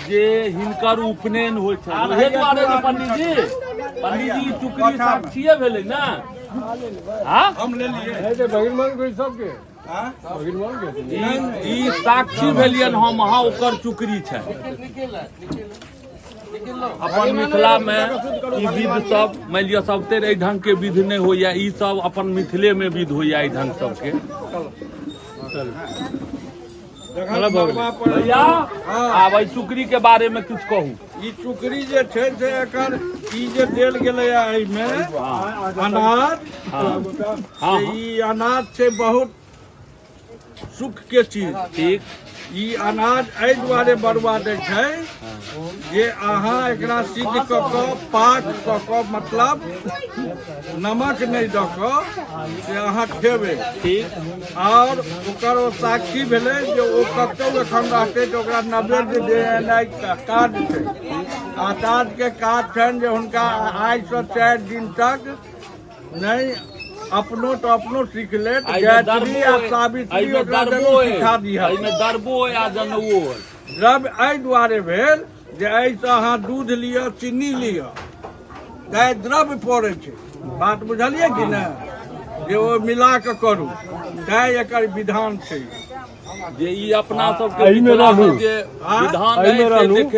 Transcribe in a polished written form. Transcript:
जे हिनकर उपनयन होइ छै ओहे दुआरे ने पंडितजी चुकरी साक्षीए भेलै ने। हां हम ले लिए ए भगवान कोई सबके ई साक्षी भेलियन हम अहाँ ओकर चुकरी छै। अपन मिथिला में ई विध सब मान लिया सबते एहि ढंग के विध नहीं होइया, ई सब अपन मिथिले में विध होइया एहि ढंग सबके। भैया आब एहि चुकरी के बारे में कुछ कहू। ई चुकरी जे छै से एकर ई जे देल गेलै एहि में अनाज, ई अनाज छै बहुत सुख के चीज। ठीक, ई अनाज एहि दुआरे बर्बाद छै जे अहाँ एकरा सिद्ध कऽ कऽ पाक कऽ कऽ मतलब नमक नहीं दऽ कऽ से अहाँ खेबै। ठीक, और ओकर ओ साक्षी भेलै जे ओ कतौ एखन रहतै तऽ ओकरा नैवेद्य देनाइ काज छै। आचार्य के काज छनि जे हुनका आइ सँ 4 दिन तक नहीं अपनो तो अपनो सीख ले, गायत्री आ सावित्री ओकरा सिखा दिया। एहिमे दरबो आ जनउओ रब एहि दुआरे भेल जे एहिसँ अहाँ दूध लिअ, चीनी लिअ, गाय द्रव्य पड़ै छै। बात बुझलियै कि ने, जे ओ मिला कऽ करू, गाय एकर विधान छै जे ई अपना सबके मिथिला में जे विधान है से देखे